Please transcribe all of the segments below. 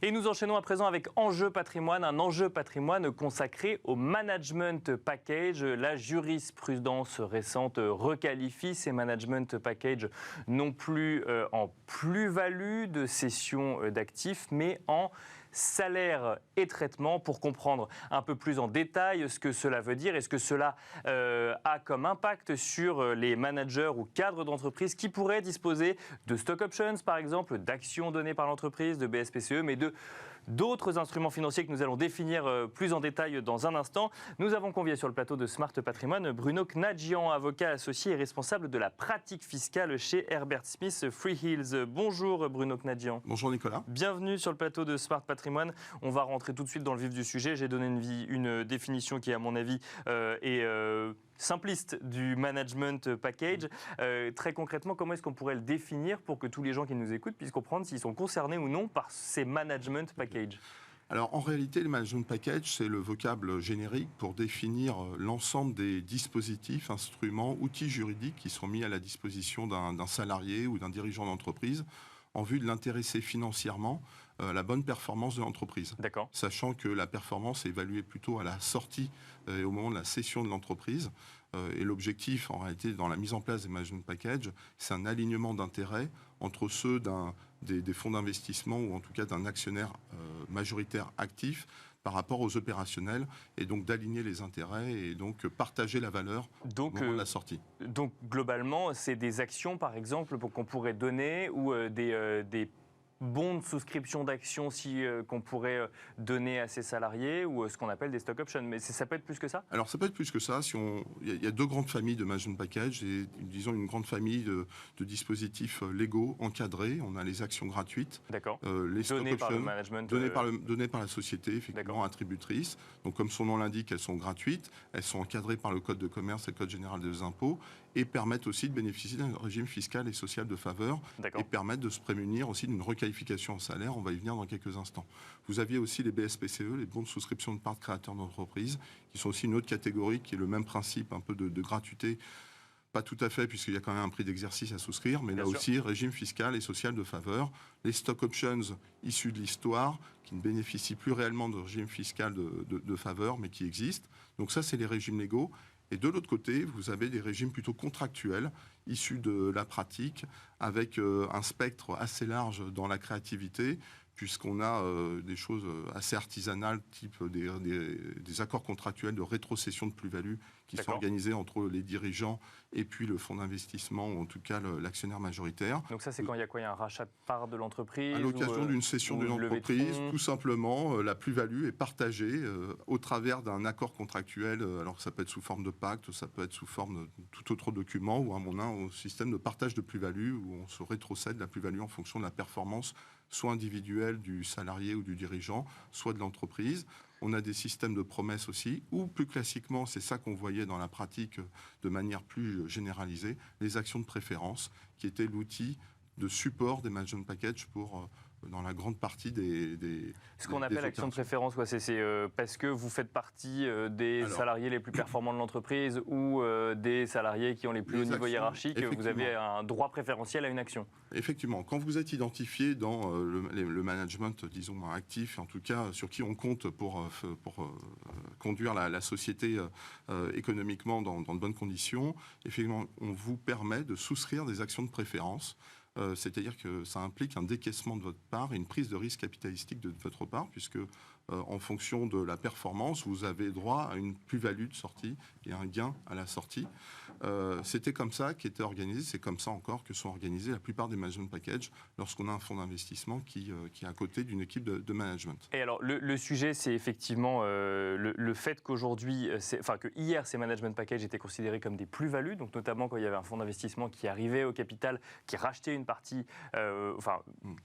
Et nous enchaînons à présent avec Enjeu Patrimoine, un enjeu patrimoine consacré au management package. La jurisprudence récente requalifie ces management packages non plus en plus-value de cession d'actifs, mais en salaire et traitement. Pour comprendre un peu plus en détail ce que cela veut dire et ce que cela a comme impact sur les managers ou cadres d'entreprise qui pourraient disposer de stock options, par exemple, d'actions données par l'entreprise, de BSPCE, mais d'autres instruments financiers que nous allons définir plus en détail dans un instant. Nous avons convié sur le plateau de Smart Patrimoine Bruno Knadjian, avocat associé et responsable de la pratique fiscale chez Herbert Smith Freehills. Bonjour Bruno Knadjian. Bonjour Nicolas. Bienvenue sur le plateau de Smart Patrimoine. On va rentrer tout de suite dans le vif du sujet. J'ai donné une définition qui, à mon avis, est simpliste du management package. Très concrètement, comment est-ce qu'on pourrait le définir pour que tous les gens qui nous écoutent puissent comprendre s'ils sont concernés ou non par ces management packages? Alors en réalité, le management package, c'est le vocable générique pour définir l'ensemble des dispositifs, instruments, outils juridiques qui sont mis à la disposition d'un salarié ou d'un dirigeant d'entreprise en vue de l'intéresser financièrement à la bonne performance de l'entreprise. D'accord. Sachant que la performance est évaluée plutôt à la sortie et au moment de la cession de l'entreprise. Et l'objectif, en réalité, dans la mise en place des management packages, c'est un alignement d'intérêts entre ceux des fonds d'investissement ou en tout cas d'un actionnaire majoritaire actif par rapport aux opérationnels, et donc d'aligner les intérêts et donc partager la valeur au moment de la sortie. Donc globalement, c'est des actions par exemple qu'on pourrait donner ou des bons de souscription d'actions qu'on pourrait donner à ses salariés ou ce qu'on appelle des stock options. Mais ça peut être plus que ça? Alors ça peut être plus que ça. Il y a deux grandes familles de management package et disons une grande famille de dispositifs légaux encadrés. On a les actions gratuites. D'accord. Les stock données options, par le management. Données par la société, effectivement attributrice. Donc comme son nom l'indique, elles sont gratuites. Elles sont encadrées par le Code de commerce et le Code général des impôts et permettent aussi de bénéficier d'un régime fiscal et social de faveur et permettent de se prémunir aussi d'une requalification en salaire, on va y venir dans quelques instants. Vous aviez aussi les BSPCE, les bons de souscription de part de créateurs d'entreprise, qui sont aussi une autre catégorie qui est le même principe, un peu de gratuité. Pas tout à fait, puisqu'il y a quand même un prix d'exercice à souscrire, mais là aussi, régime fiscal et social de faveur. Les stock options issus de l'histoire, qui ne bénéficient plus réellement de régime fiscal de faveur, mais qui existent. Donc ça, c'est les régimes légaux. Et de l'autre côté, vous avez des régimes plutôt contractuels, issus de la pratique, avec un spectre assez large dans la créativité, puisqu'on a des choses assez artisanales, type des accords contractuels de rétrocession de plus-value qui sont organisés entre les dirigeants et puis le fonds d'investissement, ou en tout cas l'actionnaire majoritaire. Donc ça, c'est quand il y a quoi? Il y a un rachat de part de l'entreprise? À l'occasion d'une cession d'une entreprise, tout simplement, la plus-value est partagée au travers d'un accord contractuel. Alors ça peut être sous forme de pacte, ça peut être sous forme de tout autre document, ou on a un système de partage de plus-value où on se rétrocède la plus-value en fonction de la performance soit individuelle du salarié ou du dirigeant, soit de l'entreprise. On a des systèmes de promesses aussi, ou plus classiquement, c'est ça qu'on voyait dans la pratique de manière plus généralisée, les actions de préférence, qui étaient l'outil de support des management packages pour dans la grande partie ce qu'on appelle action de préférence, c'est parce que vous faites partie des salariés les plus performants de l'entreprise ou des salariés qui ont les plus hauts niveaux hiérarchiques, vous avez un droit préférentiel à une action. Effectivement, quand vous êtes identifié dans le management, disons, actif, en tout cas sur qui on compte pour conduire la société économiquement dans de bonnes conditions, effectivement, on vous permet de souscrire des actions de préférence. C'est-à-dire que ça implique un décaissement de votre part et une prise de risque capitalistique de votre part, puisque en fonction de la performance, vous avez droit à une plus-value de sortie et un gain à la sortie. C'était comme ça qu'était organisé, c'est comme ça encore que sont organisés la plupart des management packages lorsqu'on a un fonds d'investissement qui est à côté d'une équipe de management. Et alors, le sujet, c'est effectivement le fait qu'aujourd'hui, que hier, ces management packages étaient considérés comme des plus-values, donc notamment quand il y avait un fonds d'investissement qui arrivait au capital, qui rachetait une partie,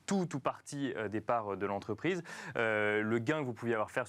tout ou partie des parts de l'entreprise. Le gain que vous pouviez faire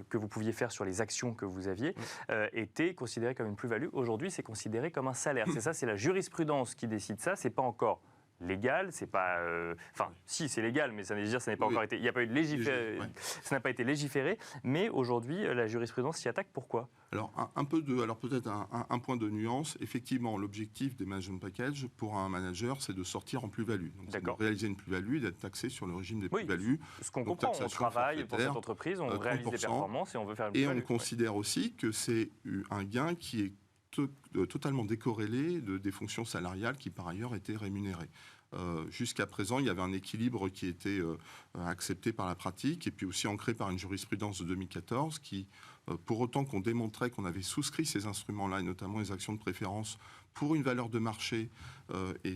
que vous pouviez faire sur les actions que vous aviez était considéré comme une plus-value. Aujourd'hui, c'est considéré comme un salaire. C'est ça, c'est la jurisprudence qui décide ça. C'est pas encore légal, c'est pas, enfin, si c'est légal, mais ça veut dire ça n'a pas encore été, il n'y a pas eu de ça n'a pas été légiféré, mais aujourd'hui la jurisprudence s'y attaque. Pourquoi? Alors peut-être un point de nuance. Effectivement, l'objectif des management packages pour un manager, c'est de sortir en plus-value. Donc, c'est de réaliser une plus-value et d'être taxé sur le régime des plus-values. Ce qu'on comprend, on travaille pour cette entreprise, on réalise des performances et on veut faire une plus-value. Et on considère aussi que c'est un gain qui est totalement décorrélé des fonctions salariales qui par ailleurs étaient rémunérées. Jusqu'à présent, il y avait un équilibre qui était accepté par la pratique et puis aussi ancré par une jurisprudence de 2014 qui, pour autant qu'on démontrait qu'on avait souscrit ces instruments-là, et notamment les actions de préférence, pour une valeur de marché et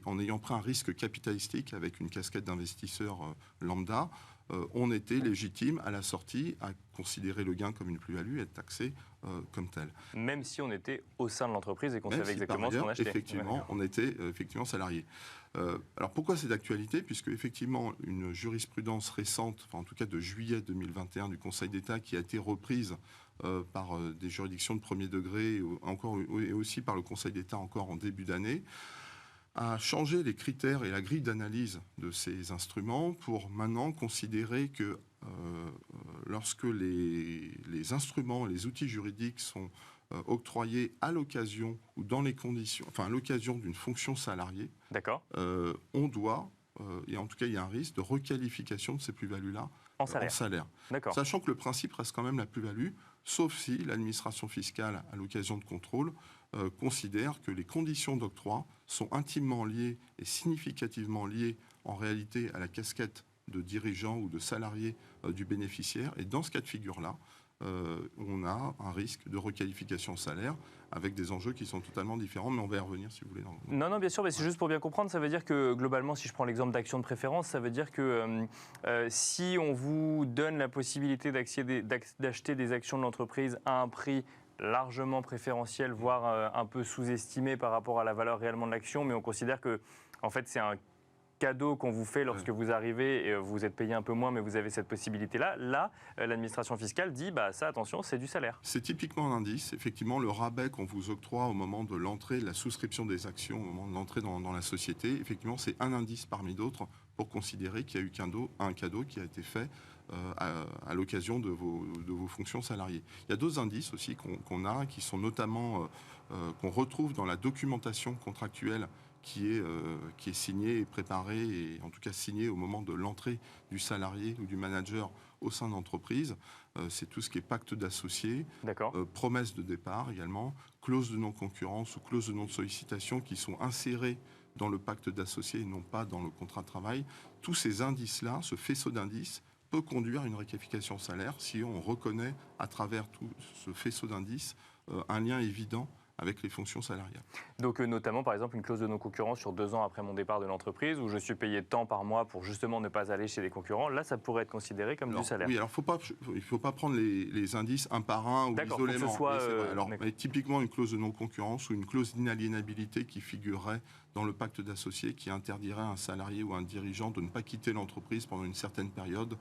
en ayant pris un risque capitalistique avec une casquette d'investisseurs lambda, on était légitime à la sortie à considérer le gain comme une plus-value et être taxé comme tel. Même si on était au sein de l'entreprise et qu'on savait exactement ce qu'on achetait. Effectivement, on était effectivement salarié. Alors pourquoi c'est d'actualité? Puisque effectivement une jurisprudence récente, enfin en tout cas de juillet 2021 du Conseil d'État, qui a été reprise par des juridictions de premier degré et aussi par le Conseil d'État encore en début d'année, a changé les critères et la grille d'analyse de ces instruments pour maintenant considérer que lorsque les instruments, les outils juridiques sont octroyés à l'occasion ou dans les conditions, enfin à l'occasion d'une fonction salariée, on doit, et en tout cas il y a un risque de requalification de ces plus-values-là en salaire. Sachant que le principe reste quand même la plus-value, sauf si l'administration fiscale, à l'occasion de contrôle, considère que les conditions d'octroi sont intimement liées et significativement liées en réalité à la casquette de dirigeant ou de salarié du bénéficiaire. Et dans ce cas de figure-là, on a un risque de requalification en salaire avec des enjeux qui sont totalement différents, mais on va y revenir si vous voulez. Non, bien sûr, mais c'est juste pour bien comprendre, ça veut dire que globalement, si je prends l'exemple d'action de préférence, ça veut dire que si on vous donne la possibilité d'acheter des actions de l'entreprise à un prix largement préférentiel, voire un peu sous-estimé par rapport à la valeur réellement de l'action, mais on considère que en fait, c'est un cadeau qu'on vous fait lorsque vous arrivez et vous êtes payé un peu moins, mais vous avez cette possibilité-là. Là, l'administration fiscale dit, ça, attention, c'est du salaire. C'est typiquement un indice. Effectivement, le rabais qu'on vous octroie au moment de l'entrée, de la souscription des actions, au moment de l'entrée dans la société, effectivement, c'est un indice parmi d'autres pour considérer qu'il y a eu un cadeau qui a été fait à l'occasion de vos fonctions salariées. Il y a d'autres indices aussi qu'on a, qui sont notamment, qu'on retrouve dans la documentation contractuelle qui est signé et préparé, et en tout cas signé au moment de l'entrée du salarié ou du manager au sein de l'entreprise. C'est tout ce qui est pacte d'associés, promesse de départ également, clause de non-concurrence ou clause de non-sollicitation qui sont insérées dans le pacte d'associés et non pas dans le contrat de travail. Tous ces indices-là, ce faisceau d'indices, peut conduire à une requalification salaire si on reconnaît à travers tout ce faisceau d'indices un lien évident avec les fonctions salariales. Donc notamment par exemple une clause de non-concurrence sur 2 ans après mon départ de l'entreprise où je suis payé tant par mois pour justement ne pas aller chez les concurrents, là ça pourrait être considéré comme du salaire. Oui, alors il ne faut pas prendre les indices un par un ou isolément. Mais typiquement une clause de non-concurrence ou une clause d'inaliénabilité qui figurerait dans le pacte d'associés qui interdirait à un salarié ou à un dirigeant de ne pas quitter l'entreprise pendant une certaine période,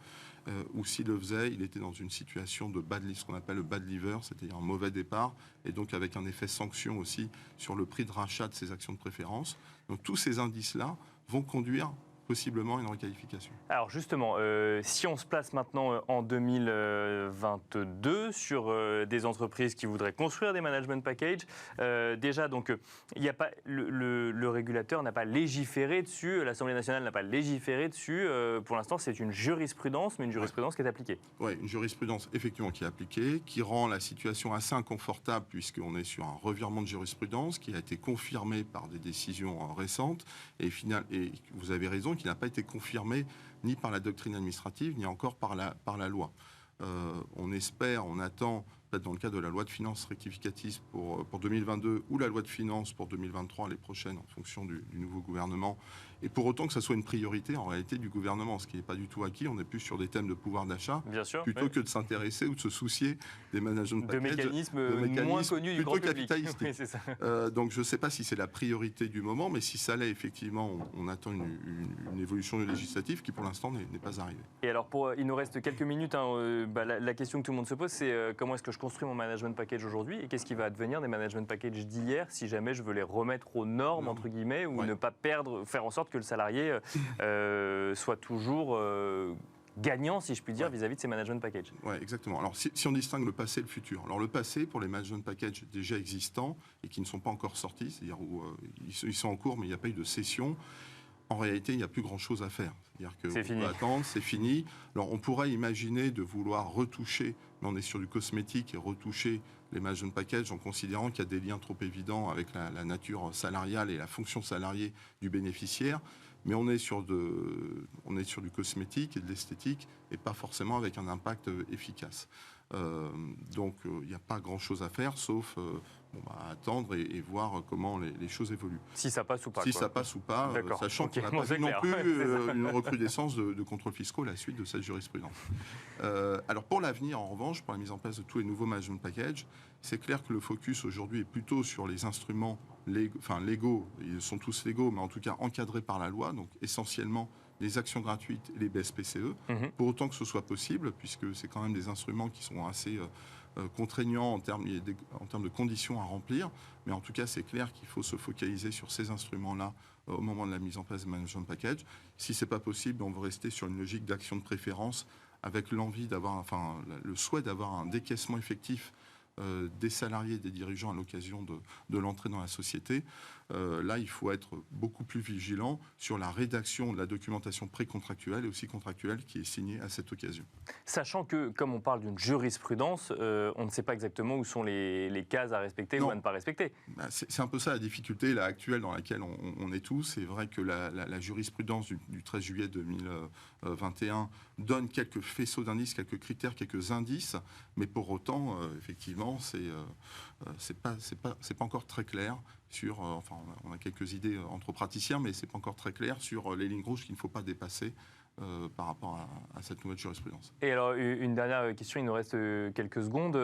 ou s'il le faisait, il était dans une situation de ce qu'on appelle le bad leaver, c'est-à-dire un mauvais départ, et donc avec un effet sanction aussi sur le prix de rachat de ses actions de préférence. Donc tous ces indices-là vont conduire possiblement une requalification. Alors justement, si on se place maintenant en 2022 sur des entreprises qui voudraient construire des management packages, déjà donc il a pas le régulateur n'a pas légiféré dessus, l'Assemblée nationale n'a pas légiféré dessus. Pour l'instant, c'est une jurisprudence, mais une jurisprudence qui est appliquée. Oui, une jurisprudence effectivement qui est appliquée, qui rend la situation assez inconfortable puisqu'on est sur un revirement de jurisprudence qui a été confirmé par des décisions récentes et vous avez raison, qui n'a pas été confirmé ni par la doctrine administrative, ni encore par la loi. On espère, on attend, peut-être dans le cadre de la loi de finances rectificative pour 2022 ou la loi de finances pour 2023, les prochaines, en fonction du nouveau gouvernement, et pour autant que ça soit une priorité en réalité du gouvernement, ce qui n'est pas du tout acquis. On est plus sur des thèmes de pouvoir d'achat, plutôt que de s'intéresser ou de se soucier des management packages, de mécanismes moins connus du grand public. Oui, c'est ça. Donc je ne sais pas si c'est la priorité du moment, mais si ça l'est, effectivement, on attend une évolution législative qui pour l'instant n'est pas arrivée. Et alors, il nous reste quelques minutes. La question que tout le monde se pose, c'est comment est-ce que je construis mon management package aujourd'hui et qu'est-ce qui va advenir des management packages d'hier si jamais je veux les remettre aux normes, entre guillemets, ou ne pas perdre, faire en sorte que le salarié soit toujours gagnant, si je puis dire, vis-à-vis de ces management packages. Oui, exactement. Alors, si on distingue le passé et le futur. Alors, le passé, pour les management packages déjà existants et qui ne sont pas encore sortis, c'est-à-dire où ils sont en cours, mais il n'y a pas eu de session, en réalité, il n'y a plus grand-chose à faire. C'est-à-dire qu'on peut attendre, c'est fini. Alors, on pourrait imaginer de vouloir retoucher, mais on est sur du cosmétique, et retoucher les management packages en considérant qu'il y a des liens trop évidents avec la nature salariale et la fonction salariée du bénéficiaire. Mais on est sur du cosmétique et de l'esthétique et pas forcément avec un impact efficace. Donc il n'y a pas grand-chose à faire sauf attendre et voir comment les choses évoluent. Si ça passe ou pas. Si ça passe ou pas, sachant qu'on n'a pas vu non plus une recrudescence de contrôles fiscaux à la suite de cette jurisprudence. Alors pour l'avenir, en revanche, pour la mise en place de tous les nouveaux management packages, c'est clair que le focus aujourd'hui est plutôt sur les instruments légaux, ils sont tous légaux, mais en tout cas encadrés par la loi, donc essentiellement les actions gratuites et les BSPCE, pour autant que ce soit possible, puisque c'est quand même des instruments qui sont assez contraignants en termes de conditions à remplir. Mais en tout cas, c'est clair qu'il faut se focaliser sur ces instruments-là au moment de la mise en place du management package. Si ce n'est pas possible, on va rester sur une logique d'action de préférence avec l'envie d'avoir, le souhait d'avoir un décaissement effectif des salariés, des dirigeants à l'occasion de l'entrée dans la société. Là, il faut être beaucoup plus vigilant sur la rédaction de la documentation précontractuelle et aussi contractuelle qui est signée à cette occasion. Sachant que, comme on parle d'une jurisprudence, on ne sait pas exactement où sont les cases à respecter ou à ne pas respecter. C'est un peu ça la difficulté là, actuelle dans laquelle on est tous. C'est vrai que la jurisprudence du 13 juillet 2021 donne quelques faisceaux d'indices, quelques critères, quelques indices, mais pour autant, effectivement, c'est pas encore très clair sur, on a quelques idées entre praticiens, mais c'est pas encore très clair sur les lignes rouges qu'il ne faut pas dépasser par rapport à cette nouvelle jurisprudence. Et alors, une dernière question, il nous reste quelques secondes.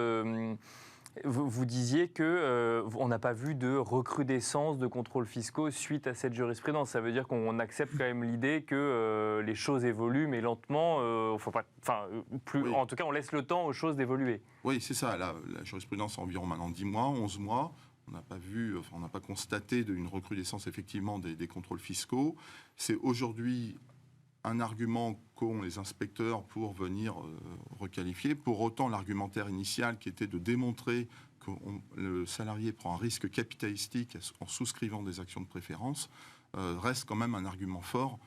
Vous disiez qu'on n'a pas vu de recrudescence de contrôles fiscaux suite à cette jurisprudence. Ça veut dire qu'on accepte quand même l'idée que les choses évoluent, mais lentement. Oui. En tout cas, on laisse le temps aux choses d'évoluer. Oui, c'est ça. La jurisprudence a environ maintenant 10 mois, 11 mois. On n'a pas constaté une recrudescence effectivement des contrôles fiscaux. C'est aujourd'hui un argument qu'ont les inspecteurs pour venir requalifier. Pour autant, l'argumentaire initial qui était de démontrer que le salarié prend un risque capitalistique en souscrivant des actions de préférence reste quand même un argument fort.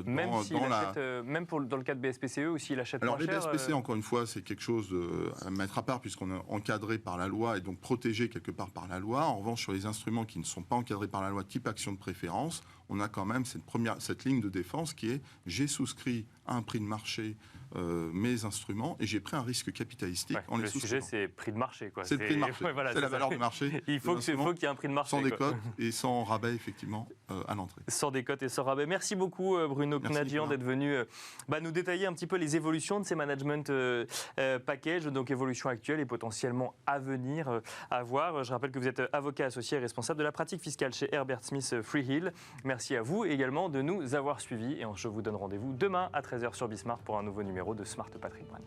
Même dans le cas de BSPCE ou s'il achète moins cher. Alors les BSPCE, encore une fois, c'est quelque chose à mettre à part puisqu'on est encadré par la loi et donc protégé quelque part par la loi. En revanche, sur les instruments qui ne sont pas encadrés par la loi, type action de préférence, on a quand même cette ligne de défense qui est j'ai souscrit à un prix de marché mes instruments et j'ai pris un risque capitalistique en les souscrivant. Le sujet, c'est prix de marché. C'est le prix de marché, c'est la valeur de marché. Il faut qu'il y ait un prix de marché. Sans décote et sans rabais, effectivement, à l'entrée. Sans décote et sans rabais. Merci beaucoup, Bruno Knajian, d'être venu nous détailler un petit peu les évolutions de ces management packages, donc évolutions actuelles et potentiellement à venir à voir. Je rappelle que vous êtes avocat associé et responsable de la pratique fiscale chez Herbert Smith Freehill. Merci à vous également de nous avoir suivis et je vous donne rendez-vous demain à 13h sur Bismart pour un nouveau numéro de Smart Patrimoine.